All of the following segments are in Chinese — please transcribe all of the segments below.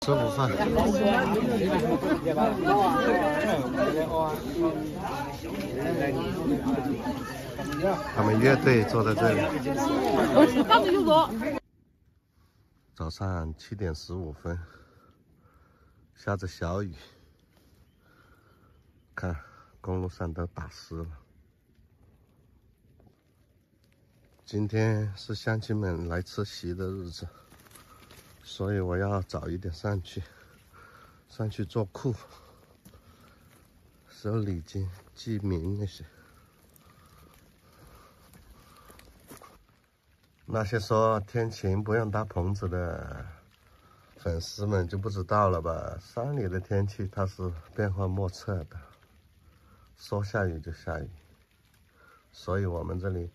吃午饭。他们乐队坐在这里。早上7点15分，下着小雨，看公路上都打湿了。今天是乡亲们来吃席的日子。 所以我要早一点上去做库，收礼金、记名那些。那些说天晴不用搭棚子的粉丝们就不知道了吧？山里的天气它是变幻莫测的，说下雨就下雨。所以我们这里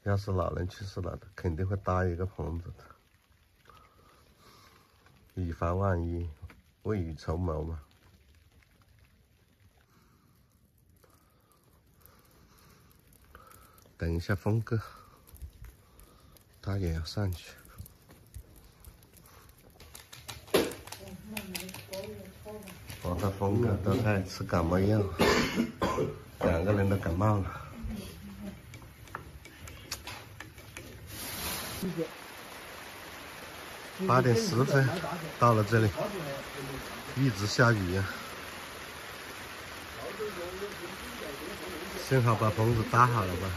要是老人去世了的，肯定会搭一个棚子的。 以防万一，未雨绸缪嘛。等一下，峰哥，他也要上去。我和峰哥都在吃感冒药，2个人都感冒了。 8点10分到了这里，一直下雨呀。幸好把棚子搭好了吧。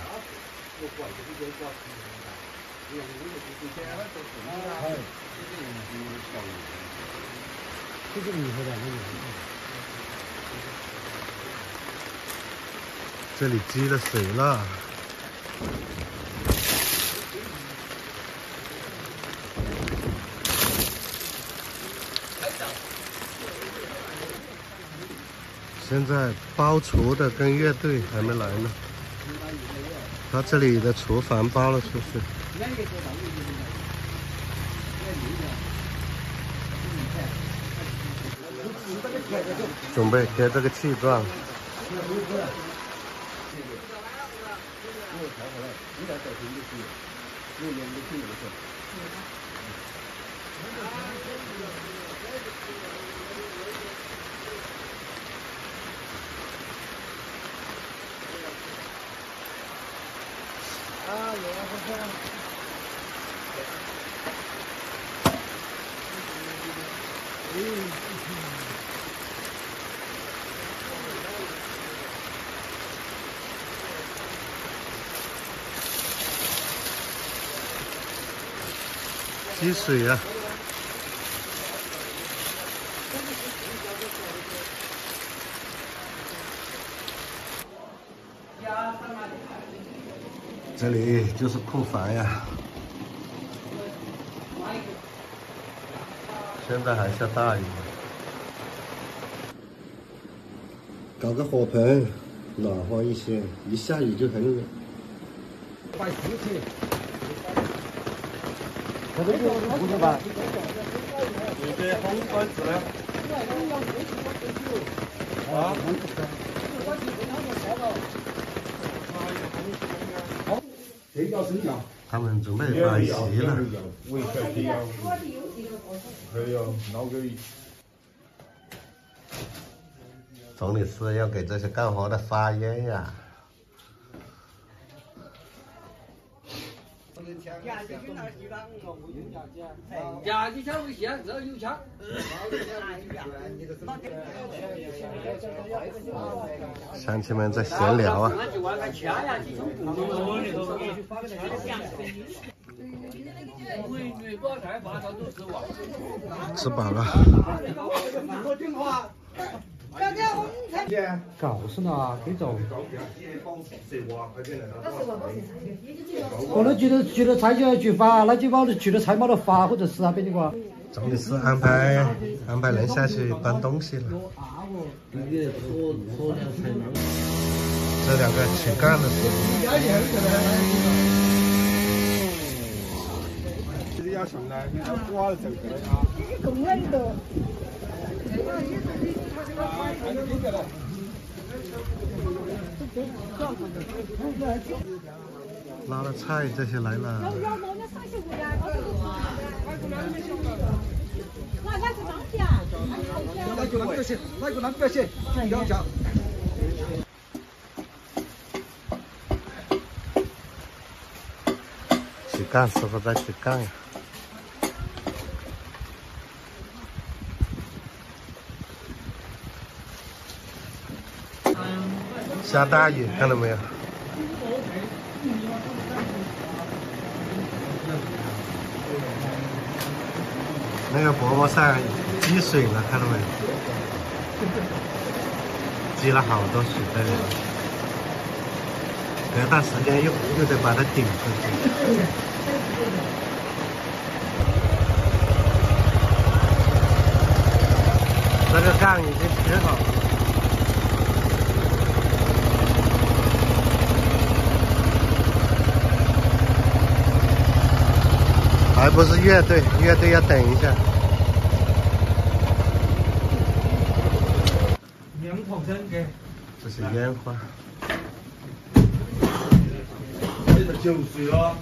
这里积了水了。 现在包厨的跟乐队还没来呢，他这里的厨房包了出去，准备贴这个气状。积水呀！这里就是库房呀。现在还下大雨。搞个火盆，暖和一些，一下雨就很冷。快洗洗。 这个不是吧？有些红管子呢？啊？他们准备摆席了。总理是要给这些干活的发烟呀。 压几枪为先，只要有枪。乡亲们在闲聊啊。吃饱了。告诉了这种。可能去了菜就要去发，那就把去了菜没得发，或者是那边的话。总理是安排人下去搬东西了。这2个请干的时候。要上来，你要刮了这个啊。更远的。 拉了菜这些来了。来个南表线，来个南表线，要讲。去干，师傅再去干呀。下大雨，看到没有？那个饽饽上积水了，看到没有？积了好多水在里面。隔段时间又得把它顶回去。这个杠已经贴好了。还不是乐队，乐队要等一下。两头针给，这是烟花。这是9岁了。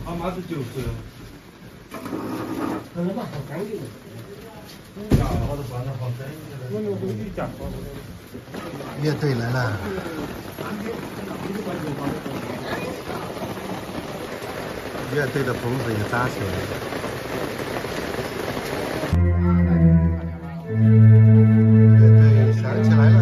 他妈是9岁了。那么好干净。乐队来了。乐队的棚子也搭起来了。乐队响起来了。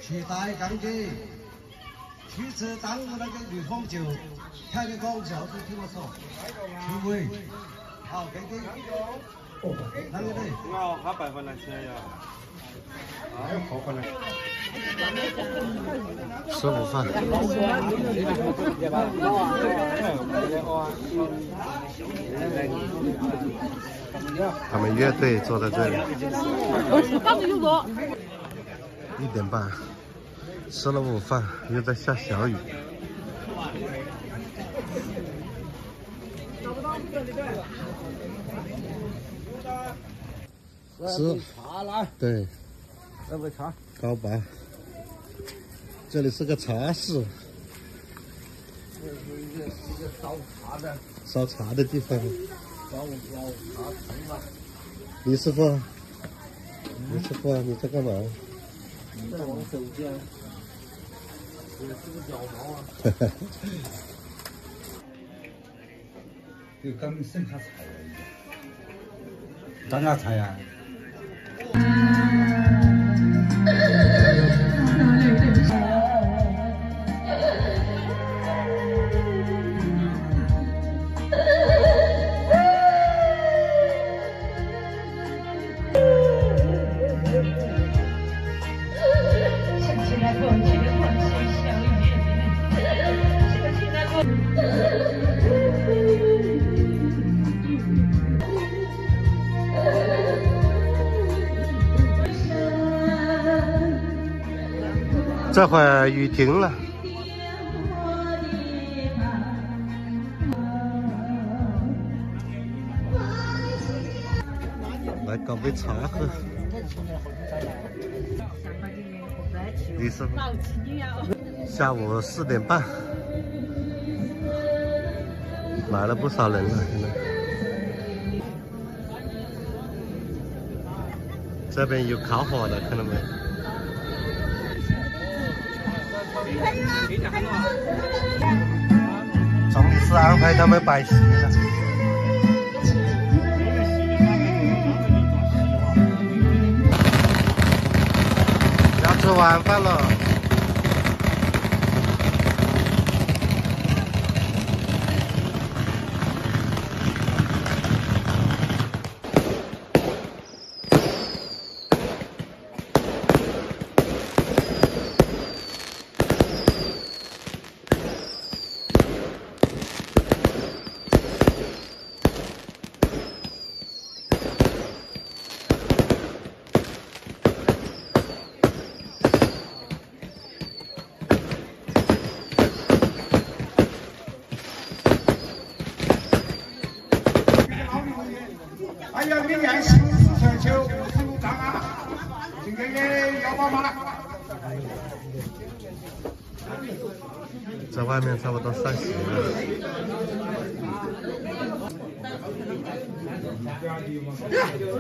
取代钢筋，驱车耽误那个女方酒，开个高脚就听我说，出位，好，给给，那个对，我下8分来车呀，好回来。吃午饭。他们乐队坐在这里。1点半，吃了午饭，又在下小雨。吃茶来，对，这杯茶，高白。这里是个茶室，这是一个烧茶的地方。烧茶城啊。李师傅，李师傅，你在干嘛？在玩手机啊。我这个脚毛啊。就刚剩下菜了，当下菜呀。这会儿雨停了，来搞杯茶喝。李师傅，下午4点半，来了不少人了，现在。这边有烤火的，看到没？总理是安排他们摆席了，要吃晚饭了。还有明年新市全球55张啊，今天也要宝马了。在外面差不多散席了。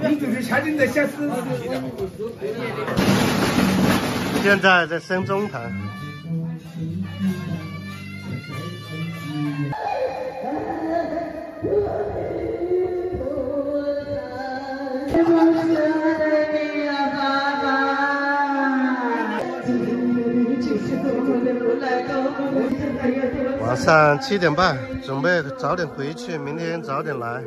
你就是下定的小狮子。现在在升中堂。晚上7点半，准备早点回去，明天早点来。